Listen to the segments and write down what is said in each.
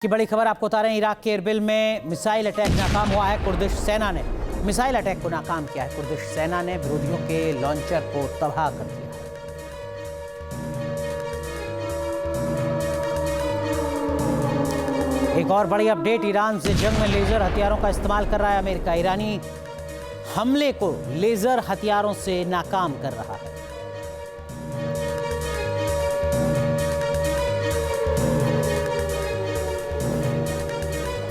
की बड़ी खबर आपको बता रहे हैं। इराक के एरबिल में मिसाइल अटैक नाकाम हुआ है। कुर्दिश सेना ने मिसाइल अटैक को नाकाम किया है। कुर्दिश सेना ने विरोधियों के लॉन्चर को तबाह कर दिया। एक और बड़ी अपडेट, ईरान से जंग में लेजर हथियारों का इस्तेमाल कर रहा है अमेरिका। ईरानी हमले को लेजर हथियारों से नाकाम कर रहा है।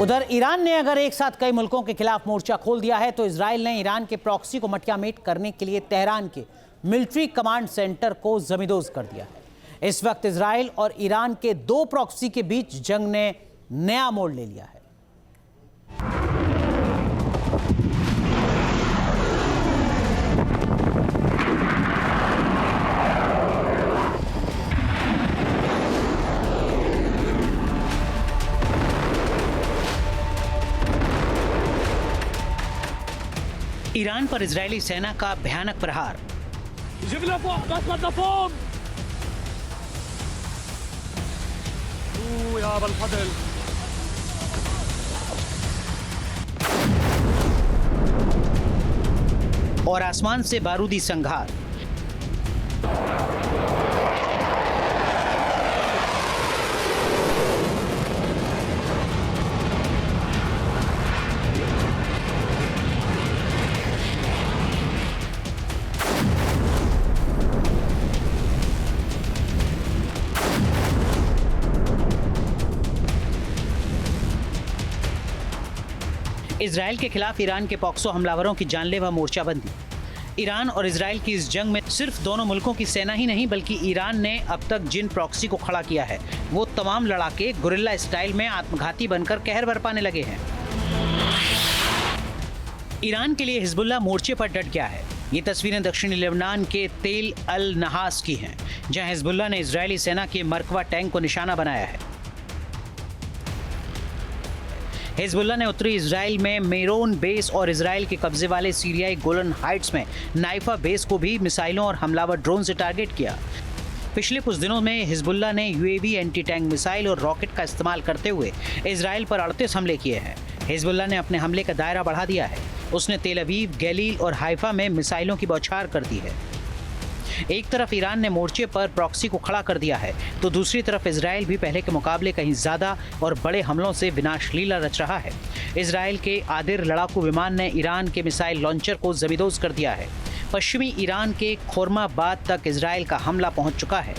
उधर ईरान ने अगर एक साथ कई मुल्कों के खिलाफ मोर्चा खोल दिया है तो इजराइल ने ईरान के प्रॉक्सी को मटियामेट करने के लिए तेहरान के मिलिट्री कमांड सेंटर को जमींदोज कर दिया है। इस वक्त इजराइल और ईरान के दो प्रॉक्सी के बीच जंग ने नया मोड़ ले लिया है। ईरान पर इजरायली सेना का भयानक प्रहार। और आसमान से बारूदी संघार। इजराइल के खिलाफ ईरान के पॉक्सो हमलावरों की जानलेवा मोर्चाबंदी। ईरान और इजराइल की इस जंग में सिर्फ दोनों मुल्कों की सेना ही नहीं बल्कि ईरान ने अब तक जिन प्रॉक्सी को खड़ा किया है वो तमाम लड़ाके गुरिल्ला स्टाइल में आत्मघाती बनकर कहर बरपाने लगे हैं। ईरान के लिए हिजबुल्लाह मोर्चे पर डट गया है। ये तस्वीरें दक्षिणी लेबनान के तेल अल नहास की हैं, जहां हिजबुल्लाह ने इजरायली सेना के मरकवा टैंक को निशाना बनाया है। हिजबुल्लाह ने उत्तरी इजराइल में मेरोन बेस और इजराइल के कब्जे वाले सीरियाई गोलन हाइट्स में नाइफा बेस को भी मिसाइलों और हमलावर ड्रोन से टारगेट किया। पिछले कुछ दिनों में हिजबुल्लाह ने यूएवी एंटी टैंक मिसाइल और रॉकेट का इस्तेमाल करते हुए इजराइल पर 38 हमले किए हैं। हिजबुल्लाह ने अपने हमले का दायरा बढ़ा दिया है। उसने तेल अवीव, गलील और हाइफा में मिसाइलों की बौछार कर दी है। एक तरफ ईरान ने मोर्चे पर प्रॉक्सी को खड़ा कर दिया है तो दूसरी तरफ इजराइल भी पहले के मुकाबले कहीं ज्यादा और बड़े हमलों से विनाशलीला रच रहा है। इजराइल के आदिर लड़ाकू विमान ने ईरान के मिसाइल लॉन्चर को जमींदोज कर दिया है। पश्चिमी ईरान के खोरमाबाद तक इजराइल का हमला पहुंच चुका है।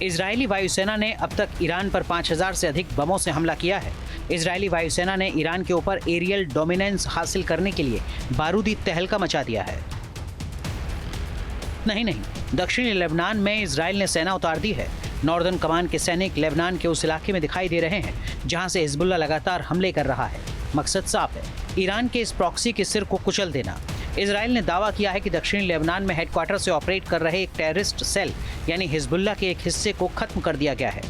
इजरायली वायुसेना ने अब तक ईरान पर 5000 से अधिक बमों से हमला किया है। इजरायली वायुसेना ने ईरान के ऊपर एरियल डोमिनेंस हासिल करने के लिए बारूदी तहलका मचा दिया है। नहीं, दक्षिणी लेबनान में इजराइल ने सेना उतार दी है। नॉर्दर्न कमान के सैनिक लेबनान के उस इलाके में दिखाई दे रहे हैं जहां से हिजबुल्लाह लगातार हमले कर रहा है। मकसद साफ है, ईरान के इस प्रॉक्सी के सिर को कुचल देना। इजराइल ने दावा किया है कि दक्षिणी लेबनान में हेडक्वार्टर से ऑपरेट कर रहे एक टेररिस्ट सेल यानी हिजबुल्लाह के एक हिस्से को खत्म कर दिया गया है।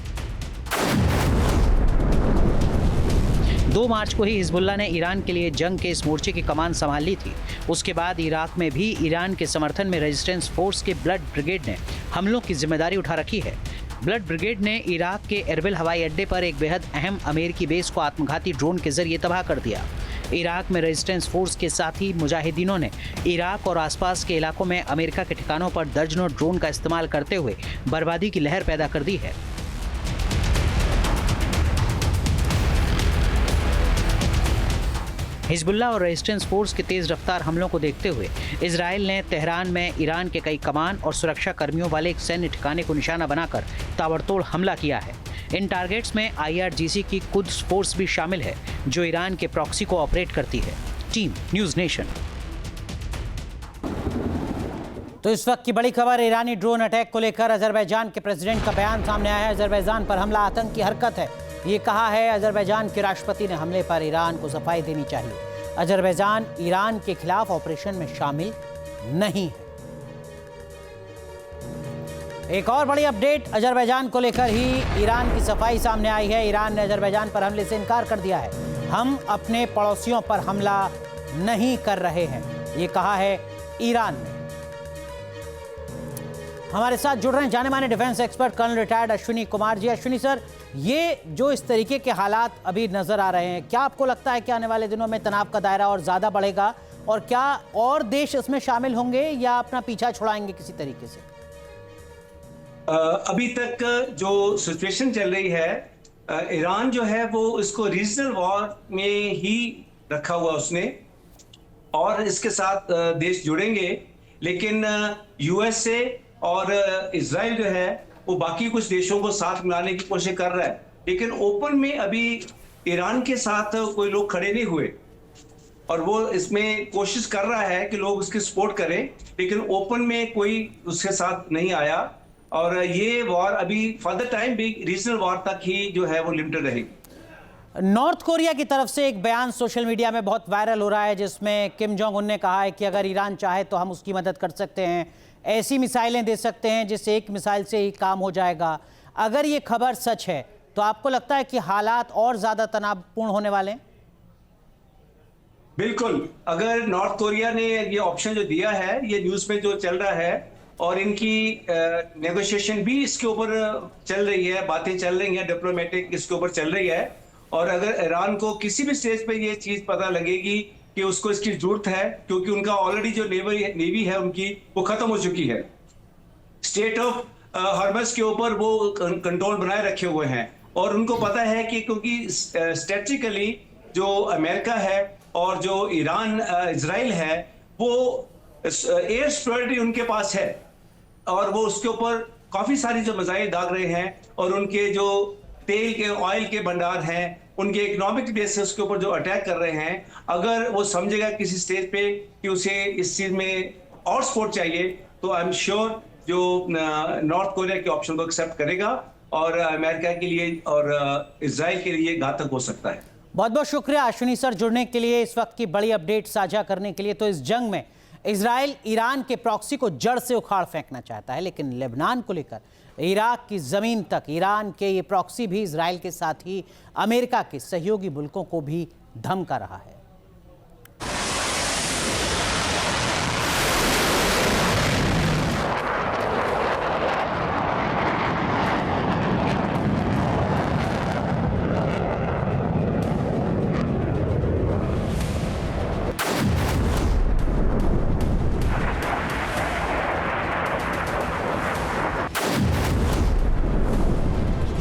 2 मार्च को ही हिजबुल्लाह ने ईरान के लिए जंग के इस मोर्चे की कमान संभाल ली थी। उसके बाद इराक में भी ईरान के समर्थन में रेजिस्टेंस फोर्स के ब्लड ब्रिगेड ने हमलों की जिम्मेदारी उठा रखी है। ब्लड ब्रिगेड ने इराक के एरबिल हवाई अड्डे पर एक बेहद अहम अमेरिकी बेस को आत्मघाती ड्रोन के जरिए तबाह कर दिया। इराक में रेजिस्टेंस फोर्स के साथ ही मुजाहिदीनों ने इराक और आसपास के इलाकों में अमेरिका के ठिकानों पर दर्जनों ड्रोन का इस्तेमाल करते हुए बर्बादी की लहर पैदा कर दी है। हिजबुल्लाह और रेजिस्टेंस फोर्स के तेज रफ्तार हमलों को देखते हुए इजराइल ने तेहरान में ईरान के कई कमान और सुरक्षा कर्मियों वाले एक सैन्य ठिकाने को निशाना बनाकर ताबड़तोड़ हमला किया है। इन टारगेट्स में IRGC की कुद्स फोर्स भी शामिल है जो ईरान के प्रॉक्सी को ऑपरेट करती है। Team news nation. तो इस वक्त की बड़ी खबर, ईरानी ड्रोन अटैक को लेकर अजरबैजान के प्रेसिडेंट का बयान सामने आया है। अजरबैजान पर हमला आतंकी हरकत है, ये कहा है। अजरबैजान के राष्ट्रपति ने हमले पर ईरान को सफाई देनी चाहिए। अजरबैजान ईरान के खिलाफ ऑपरेशन में शामिल नहीं है। एक और बड़ी अपडेट, अजरबैजान को लेकर ही ईरान की सफाई सामने आई है। ईरान ने अजरबैजान पर हमले से इनकार कर दिया है। हम अपने पड़ोसियों पर हमला नहीं कर रहे हैं, ये कहा है ईरान ने। हमारे साथ जुड़ रहे हैं जाने माने defence expert colonel retired Ashwini Kumar ji. Ashwini sir, ये जो इस तरीके के हालात अभी नजर आ रहे हैं, क्या आपको लगता है कि आने वाले दिनों में तनाव का दायरा और ज्यादा बढ़ेगा और क्या और देश इसमें शामिल होंगे या अपना पीछा छुड़ाएंगे किसी तरीके से? अभी तक जो सिचुएशन चल रही है, ईरान जो है वो इसको रीजनल वॉर में ही रखा हुआ उसने, और इसके साथ देश जुड़ेंगे, लेकिन यूएसए और इजराइल जो है वो बाकी कुछ देशों को साथ मिलाने की कोशिश कर रहा है, लेकिन ओपन में अभी ईरान के साथ कोई लोग खड़े नहीं हुए और वो इसमें कोशिश कर रहा है कि लोग उसकी सपोर्ट करें, लेकिन ओपन में कोई उसके साथ नहीं आया और ये वॉर अभी फॉर द टाइम भी रीजनल वॉर तक ही जो है वो लिमिटेड रहेगी। नॉर्थ कोरिया की तरफ से एक बयान सोशल मीडिया में बहुत वायरल हो रहा है जिसमें किम जोंग उन ने कहा है कि अगर ईरान चाहे तो हम उसकी मदद कर सकते हैं, ऐसी मिसाइलें दे सकते हैं जिससे एक मिसाइल से ही काम हो जाएगा। अगर ये खबर सच है तो आपको लगता है कि हालात और ज्यादा तनावपूर्ण होने वाले हैं? बिल्कुल, अगर नॉर्थ कोरिया ने ये ऑप्शन जो दिया है, ये न्यूज में जो चल रहा है और इनकी नेगोशिएशन भी इसके ऊपर चल रही है, बातें चल रही हैं, डिप्लोमेटिक इसके ऊपर चल रही है, और अगर ईरान को किसी भी स्टेज पे ये चीज पता लगेगी कि उसको इसकी जरूरत है, क्योंकि उनका ऑलरेडी जो नेवी है उनकी वो खत्म हो चुकी है, स्टेट ऑफ हॉर्मस के ऊपर वो कंट्रोल बनाए रखे हुए हैं, और उनको पता है कि क्योंकि स्ट्रेटेजिकली जो अमेरिका है और जो ईरान इजराइल है वो एयर सिक्योरिटी उनके पास है और वो उसके ऊपर काफी सारी जो मिसाइल दाग रहे हैं, और उनके जो तेल के ऑयल के भंडार हैं, उनके इकोनॉमिक बेसिस के ऊपर जो अटैक कर रहे हैं, अगर वो समझेगा किसी स्टेज पे कि उसे इस चीज में और सपोर्ट चाहिए तो आई एम श्योर जो नॉर्थ कोरिया के ऑप्शन को एक्सेप्ट करेगा और अमेरिका के लिए और इजराइल के लिए घातक हो सकता है। बहुत बहुत शुक्रिया अश्विनी सर जुड़ने के लिए, इस वक्त की बड़ी अपडेट साझा करने के लिए। तो इस जंग में इजराइल ईरान के प्रॉक्सी को जड़ से उखाड़ फेंकना चाहता है, लेकिन लेबनान को लेकर इराक की जमीन तक ईरान के ये प्रॉक्सी भी इजराइल के साथ ही अमेरिका के सहयोगी मुल्कों को भी धमका रहा है।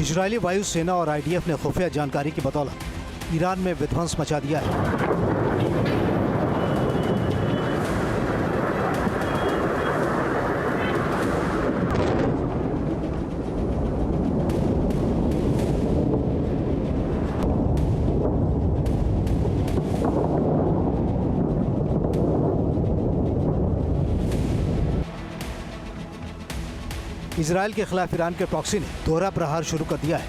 इजरायली वायुसेना और आईडीएफ ने खुफिया जानकारी की बदौलत ईरान में विध्वंस मचा दिया है। इजरायल के खिलाफ ईरान के प्रॉक्सी ने दोहरा प्रहार शुरू कर दिया है।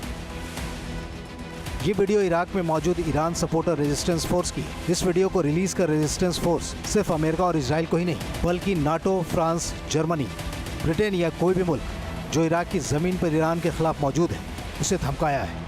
ये वीडियो इराक में मौजूद ईरान सपोर्टर रेजिस्टेंस फोर्स की। इस वीडियो को रिलीज कर रेजिस्टेंस फोर्स सिर्फ अमेरिका और इजराइल को ही नहीं बल्कि नाटो, फ्रांस, जर्मनी, ब्रिटेन या कोई भी मुल्क जो इराक की जमीन पर ईरान के खिलाफ मौजूद है उसे धमकाया है।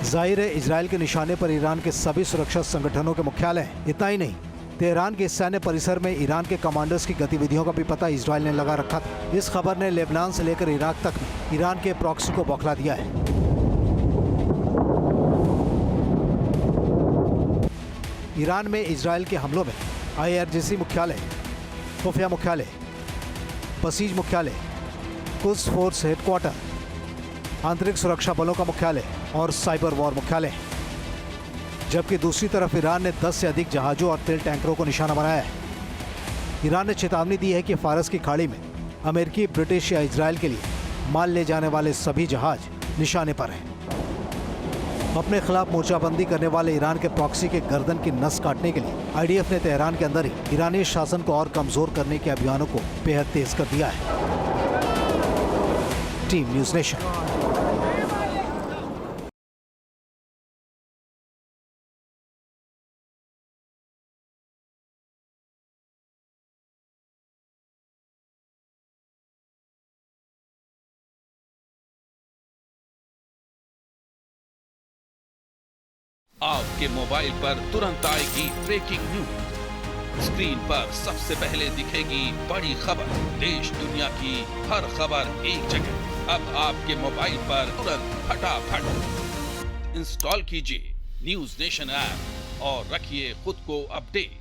जाहिर है इजरायल के निशाने पर ईरान के सभी सुरक्षा संगठनों के मुख्यालय हैं। इतना ही नहीं, तेहरान के सैन्य परिसर में ईरान के कमांडर्स की गतिविधियों का भी पता इजरायल ने लगा रखा था। इस खबर ने लेबनान से लेकर इराक तक में ईरान के प्रॉक्सी को बौखला दिया है। ईरान में इजरायल के हमलों में IRGC मुख्यालय, खुफिया मुख्यालय, बसीज मुख्यालय, कुद्स फोर्स हेडक्वार्टर, आंतरिक सुरक्षा बलों का मुख्यालय और साइबर वॉर मुख्यालय, जबकि दूसरी तरफ ईरान ने 10 से अधिक जहाज़ों और तेल टैंकरों को निशाना बनाया है। ईरान ने चेतावनी दी है कि फारस की खाड़ी में अमेरिकी, ब्रिटिश या इजरायल के लिए माल ले जाने वाले सभी जहाज निशाने पर हैं। अपने खिलाफ मोर्चाबंदी करने वाले ईरान के प्रॉक्सी के गर्दन की नस काटने के लिए IDF ने तेहरान के अंदर ही ईरानी शासन को और कमजोर करने के अभियानों को बेहद तेज कर दिया है। Team news nation. आपके मोबाइल पर तुरंत आएगी ब्रेकिंग न्यूज। स्क्रीन पर सबसे पहले दिखेगी बड़ी खबर। देश दुनिया की हर खबर एक जगह। अब आपके मोबाइल पर तुरंत फटाफट इंस्टॉल कीजिए न्यूज नेशन ऐप और रखिए खुद को अपडेट।